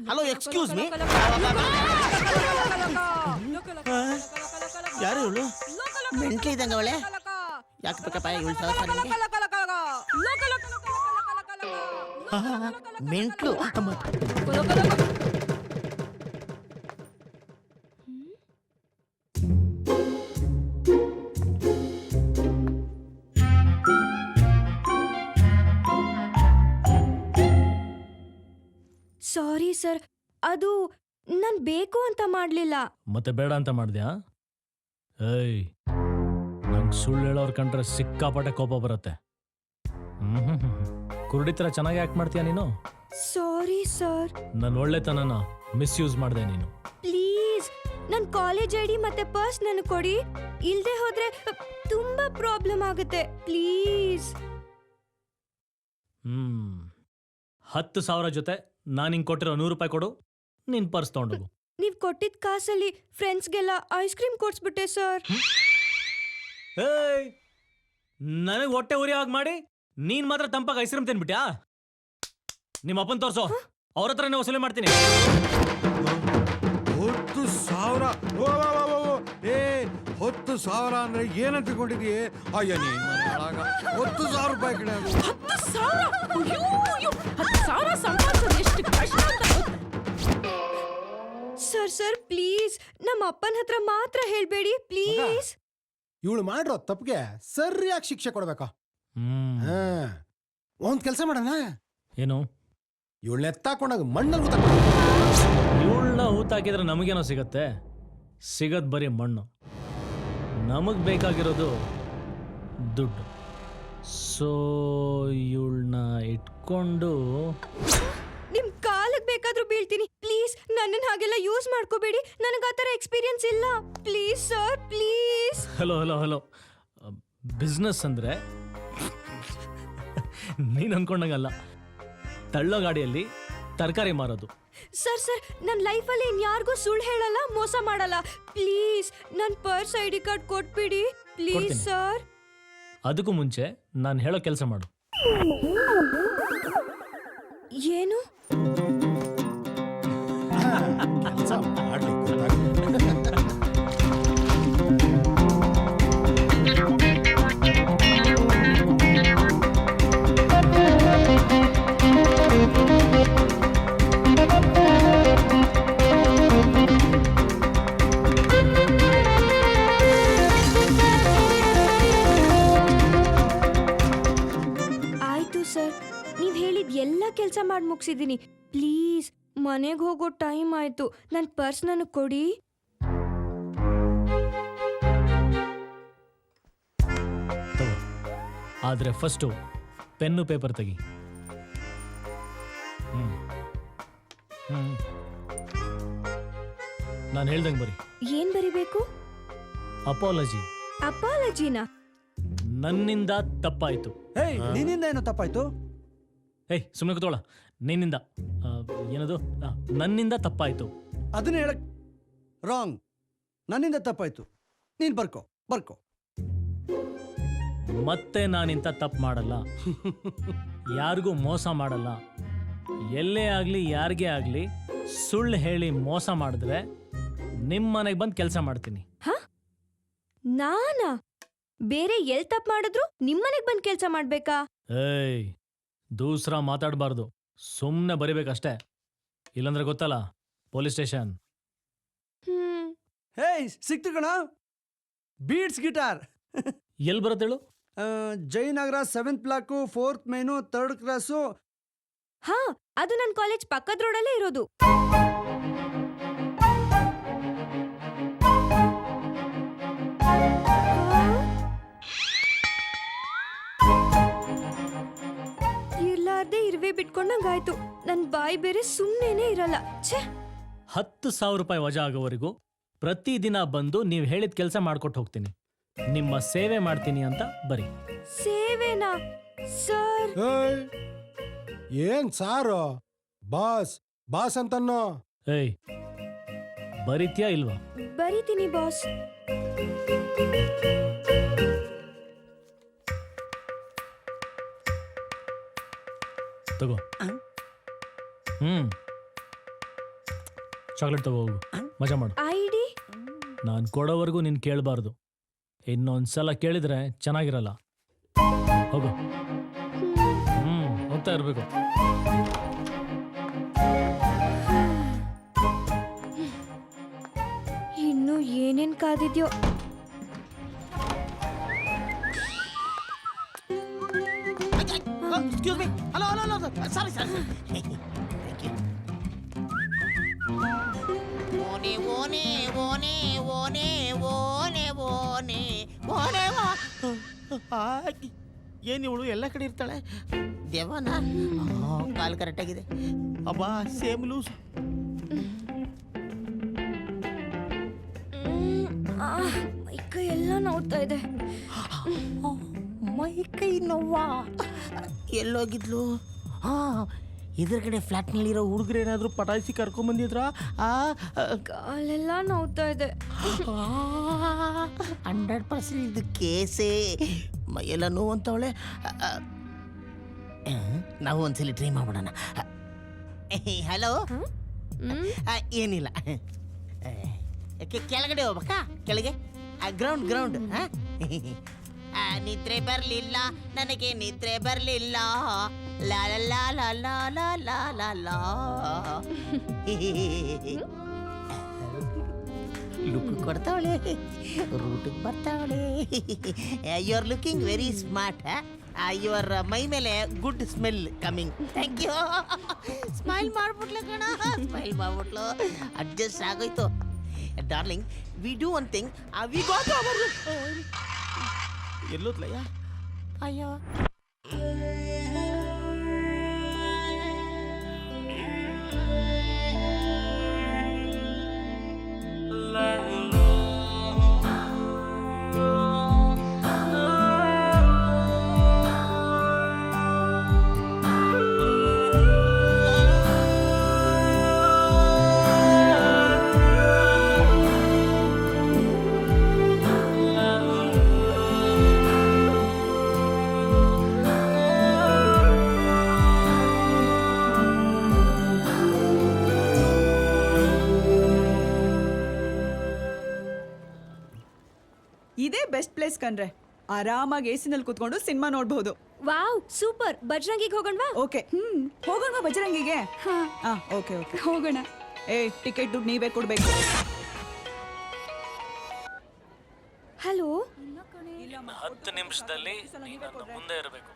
Hello excuse me. ಯಾರು ಇವಳು? Mentally ಇದ್ದಂಗೆ ಅವಳೆ. ಯಾಕೆ ಬೇಕಪ್ಪ ಇವಳು ಸಹಸ ನನಗೆ? ಮೆಂಟ್ಲು. ಸಾರಿ ಸರ್, ಅದು ನಾನ್ ಬೇಕು ಅಂತ ಮಾಡ್ಲಿಲ್ಲ. ಮತ್ತೆ ಬೇಡ ಅಂತ ಮಾಡ್ದ್ಯಾ? ಏಯ್, ನಂಗೆ ಸುಳ್ಳು ಹೇಳೋರ್ ಕಂಡ್ರೆ ಸಿಕ್ಕಾಪಟ್ಟೆ ಕೋಪ ಬರುತ್ತೆ. ಕುರುಡಿ ಥರ ಚೆನ್ನಾಗಿ ಆಕ್ಟ್ ಮಾಡ್ತೀಯ ನೀನು. Sorry sir. ನನ್ನ ಒಳ್ಳೆತನನ ಮಿಸ್ಯೂಸ್ ಮಾಡಿದೆ ನೀನು. ಪ್ಲೀಸ್ ನನ್ ಕಾಲೇಜ್ ಐಡಿ ಮತ್ತೆ ಪರ್ಸ್ ನನಗೆ ಕೊಡಿ. ಇಲ್ದೆ ಹೋದ್ರೆ ತುಂಬಾ ಪ್ರಾಬ್ಲಮ್ ಆಗುತ್ತೆ. ಪ್ಲೀಸ್. 10,000 ಜೊತೆ ನಾನು ಹಿಂಗೆ ಕೊಟ್ಟಿರೋ 100 ರೂಪಾಯಿ ಕೊಡು, ನಿನ್ ಪರ್ಸ್ ತಗೊಂಡೋಗು. ನೀವ್ ಕೊಟ್ಟಿದ್ ಕಾಸಲ್ಲಿ ಫ್ರೆಂಡ್ಸ್ಗೆಲ್ಲ ಐಸ್ ಕ್ರೀಮ್ ಕೊಡ್ಸ್ಬಿಟ್ಟೆ ಸರ್. ಏಯ್, ನನಗೆ ಹೊಟ್ಟೆ ಉರಿ ಆಗಿ ಮಾಡಿ ನೀನ್ ಮಾತ್ರ ತಂಪಾಗಿ ಐಸ್ ಕ್ರೀಮ್ ತಿನ್ಬಿಟ್ಯಾ? ನಿಮ್ಮ ಅಪ್ಪನ್ ತೋರ್ಸೋ, ಅವ್ರ ಹತ್ರನೇ ವಸೂಲಿ ಮಾಡ್ತೀನಿ. 10,000? 10,000 ಅಂದ್ರೆ ಏನಂತ ತಿಳ್ಕೊಂಡಿದೀಯ? ಅಯ್ಯ ನೀನ್ 10,000 ರೂಪಾಯಿ ಕಡೆ ಅದು. 10,000 ಸಂಪಾದಿಸೋದು ಎಷ್ಟು ಕಷ್ಟ ಅಂತ. ಸರ್ ಪ್ಲೀಸ್ ನಮ್ಮ ಅಪ್ಪನ ಹತ್ರ ಮಾತ್ರ ಹೇಳ್ಬೇಡಿ ಪ್ಲೀಸ್. ಇವಳು ಮಾಡಿರೋ ತಪ್ಪಿಗೆ ಸರಿಯಾಗಿ ಶಿಕ್ಷೆ ಕೊಡ್ಬೇಕಾ? ಒಂದ್ ಕೆಲ್ಸ ಮಾಡೋಣ. ಏನು? ಇವಳನ್ನ ಎತ್ತಾಕೊಂಡಾಗ ಮಣ್ಣಲ್ಲಿ ಇವಳನ್ನ ಹೂತಾಕಿದ್ರೆ ನಮಗೇನೋ ಸಿಗತ್ತೆ? ಸಿಗದ್ ಬರೀ ಮಣ್ಣು. ನಮಗ್ ಬೇಕಾಗಿರೋದು ದುಡ್ಡು. ಸೊ ಇವಳನ್ನ ಇಟ್ಕೊಂಡು ನಿಮ್ ಕಾಲಕ್ಕೆ ಬೇಕಾದ್ರೂ ಬೀಳ್ತೀನಿ. ಪ್ಲೀಸ್ ನನ್ನನ್ನ ಹಾಗೆಲ್ಲ ಯೂಸ್ ಮಾಡ್ಕೋಬೇಡಿ. ನನಗೆ ಆ ಥರ ಎಕ್ಸ್ಪೀರಿಯನ್ಸ್ ಇಲ್ಲ. Please sir please. Hello business ಅಂದ್ರೆ ನೀನ್ ಅನ್ಕೊಂಡಂಗಲ್ಲ. ತಳ್ಳೋ ಗಾಡಿಯಲ್ಲಿ ತರಕಾರಿ ಮಾರೋದು. ಸರ್ ನನ್ನ ಲೈಫಲ್ಲಿ ಇನ್ಯಾರಿಗೂ ಸುಳ್ಳು ಹೇಳಲ್ಲ, ಮೋಸ ಮಾಡಲ್ಲ. ಪ್ಲೀಸ್ ನನ್ನ ಪರ್ಸ್ ಐಡಿ ಕಾರ್ಡ್ ಕೊಟ್ಬಿಡಿ ಪ್ಲೀಸ್ ಕೊಡ್ತೀನಿ. ಸರ್. ಅದಕ್ಕೂ ಮುಂಚೆ ನಾನು ಹೇಳೋ ಕೆಲಸ ಮಾಡು. ಏನು? ಕೆಲಸ ಮಾಡ್ಲಿಕ್ಕೆ ಆಯ್ತು ಸರ್, ನೀವ್ ಹೇಳಿದ ಎಲ್ಲ ಕೆಲಸ ಮಾಡಿ ಮುಗಿಸಿದೀನಿ. ಪ್ಲೀಸ್ ಮನೆಗೆ ಹೋಗೋ ಟೈಮ್ ಆಯ್ತು. ನನ್ನ ಪರ್ಸ್ ನನಗೆ ಕೊಡಿ. ತಗೋ. ಆದ್ರೆ ಫಸ್ಟು ಪೆನ್ನು ಪೇಪರ್ ತೆಗಿ. ನಾನು ಹೇಳ್ದಂಗೆ ಬರಿ. ಏನ್ ಬರಿಬೇಕು? ಅಪಾಲಜಿ. ಅಪಾಲಜಿನಾ? ನನ್ನಿಂದ ತಪ್ಪಾಯ್ತು. ನಿನ್ನಿಂದ ಏನೋ ತಪ್ಪಾಯ್ತು? ಏಯ್ ಸುಮ್ಮನೆ ಕೂತ್ಕೊಳ್ಳ. ನಿನ್ನಿಂದ ಏನದು? ನನ್ನಿಂದ ತಪ್ಪಾಯ್ತು. ಅದನ್ನ ಹೇಳಕ್ ರಾಂಗ್. ನನ್ನಿಂದ ತಪ್ಪಾಯ್ತು. ನೀನ್ ಬರ್ಕೋ. ಮತ್ತೆ ನಾನಿಂತ ತಪ್ಪು ಮಾಡಲ್ಲ. ಯಾರಿಗೂ ಮೋಸ ಮಾಡಲ್ಲ. ಎಲ್ಲೇ ಆಗ್ಲಿ ಯಾರಿಗೇ ಆಗ್ಲಿ ಸುಳ್ಳು ಹೇಳಿ ಮೋಸ ಮಾಡಿದ್ರೆ ನಿಮ್ಮ ಮನೆಗೆ ಬಂದು ಕೆಲಸ ಮಾಡ್ತೀನಿ. ನಾನಾ? ಬೇರೆ ಎಲ್ ತಪ್ಪು ಮಾಡಿದ್ರು ನಿಮ್ಮನೆಗೆ ಬಂದು ಕೆಲಸ ಮಾಡ್ಬೇಕಾ? ಏಯ್, ದೂಸ್ರಾ ಮಾತಾಡಬಾರ್ದು. ಸುಮ್ಮನೆ ಬರಿಬೇಕಷ್ಟೇ. ಇಲ್ಲಂದ್ರೆ ಗೊತ್ತಲ್ಲ, ಪೊಲೀಸ್ ಸ್ಟೇಷನ್. ಹೇಯ್, ಸಿಕ್ತು ಕಣ. Beats guitar. ಎಲ್ಲಿ ಬರುತ್ತೆ ಹೇಳು? Jayanagar 7th block 4th main 3rd cross. ಹಾ, ಅದು ನನ್ನ ಕಾಲೇಜ್ ಪಕ್ಕದ ರೋಡಲ್ಲೇ ಇರೋದು. ಇರ್ಲಾರ್ದೆ ಇರುವೆ ಬಿಟ್ಕೊಂಡಂಗಾಯ್ತು. ನನ್ ಬಾಯಿ ಬೇರೆ ಸುಮ್ಮನೆ ಇರಲ್ಲ. ಛೇ, 10,000 ರೂಪಾಯಿ ವಜಾ ಆಗೋವರೆಗೂ ಪ್ರತಿದಿನ ಬಂದು ನೀವು ಹೇಳಿದ ಕೆಲಸ ಮಾಡ್ಕೊಟ್ಟು ಹೋಗ್ತೀನಿ. ನಿಮ್ಮ ಸೇವೆ ಮಾಡ್ತೀನಿ ಅಂತ ಬರಿ. ಸೇವೆನಾ ಸರ್? ಏನ್ ಸಾರು? ಬಾಸ್ ಅಂತನ್ನೋ. ಏಯ್, ಬರೀತ್ಯಾ ಇಲ್ವಾ? ಬರೀತೀನಿ ಬಾಸ್. ತಗೋ. ಚಾಕ್ಲೇಟ್ ತಗೋ ಹೋಗು ಮಜಾ ಮಾಡು. ಐಡಿ ನಾನು ಕೊಡೋವರೆಗೂ ನೀನು ಕೇಳಬಾರ್ದು. ಇನ್ನೊಂದ್ಸಲ ಕೇಳಿದ್ರೆ ಚೆನ್ನಾಗಿರಲ್ಲ. ಹೋಗು. ಹೋಗ್ತಾ ಇರಬೇಕು. ಇನ್ನು ಏನೇನ್ ಕಾದಿದ್ಯೋ. Excuse me. Hello hello hello sorry sorry. ಓನೆ ಓನೆ ಓನೆ ಓನೆ ಓನೆ ಓನೆ ಓನೆ ಏನು ಇವಳು ಎಲ್ಲ ಕಡೆ ಇರ್ತಾಳೆ. ದೇವನ ಕಾಲು ಕರೆಕ್ಟಾಗಿದೆ. ಅಬ್ಬಾ ಸೇಮ್ ಲೂಸ್. ಮೈ ಕೈ ಎಲ್ಲ ನೋಡ್ತಾ ಇದೆ. ಮೈ ಕೈ ನೋವಾ. ಎಲ್ಲೋಗಿದ್ಲು? ಎದುರುಗಡೆ ಫ್ಲಾಟ್ನಲ್ಲಿರೋ ಹುಡುಗರು ಏನಾದರೂ ಪಟಾಯಿಸಿ ಕರ್ಕೊಂಬಂದಿದ್ರ? ಕಾಲೆಲ್ಲ ನೋಡ್ತಾ ಇದೆ. 100% ಇದು ಕೇಸೇ. ಮೈಯೆಲ್ಲ ನೋವು ಅಂತವಳೆ. ನಾವು ಒಂದ್ಸಲಿ ಟ್ರೈ ಮಾಡೋಣ. ಹಲೋ. ಏನಿಲ್ಲ, ಕೆಳಗಡೆ ಹೋಗ್ಬೇಕಾ? ಕೆಳಗೆ ಗ್ರೌಂಡ್ ಗ್ರೌಂಡ್. ನಿದ್ರೆ ಬರಲಿಲ್ಲ ನನಗೆ, ನಿದ್ರೆ ಬರಲಿಲ್ಲ. ಲಾ ಲಾ ಲಾ ಲಾ ಲಾ ಲಾ ಲಾ ಲಾ. ಲುಕ್ ಕೊಡ್ತಾವಳೆ, ರೂಟಿಗೆ ಬರ್ತಾವಳೆ. You are looking very smart. Your ಮೈ ಮೇಲೆ good smell coming. Thank you. Smile ಮಾಡ್ಬಿಟ್ಲು ಕಣ, ಸ್ಮೈಲ್ ಮಾಡ್ಬಿಟ್ಲು. ಅಡ್ಜಸ್ಟ್ ಆಗೋಯ್ತು. Darling, we do one thing. We got our. ಎಲ್ಲೋದ್ಲಯ್ಯ? ಅಯ್ಯೋ. ಇದೇ ಬೆಸ್ಟ್ ಪ್ಲೇಸ್ ಕಣ್ರೆ. ಆರಾಮಾಗಿ ಎಸಿನಲ್ಲಿ ಕೂತ್ಕೊಂಡು ಸಿನಿಮಾ ನೋಡ್ಬಹುದು. Wow super. ಬಜ್ರಂಗಿಗೆ ಹೋಗೋಣವಾ? ಓಕೆ, ಹೋಗೋಣ ಬಜರಂಗಿಗೆ. ಓಕೆ ಓಕೆ ಹೋಗೋಣ. ಟಿಕೆಟ್ ದುಡ್ಡು ನೀವೇ ಕೊಡ್ಬೇಕು. ಹಲೋ. 10 ನಿಮಿಷದಲ್ಲಿ ಮುಂದೆ ಇರಬೇಕು.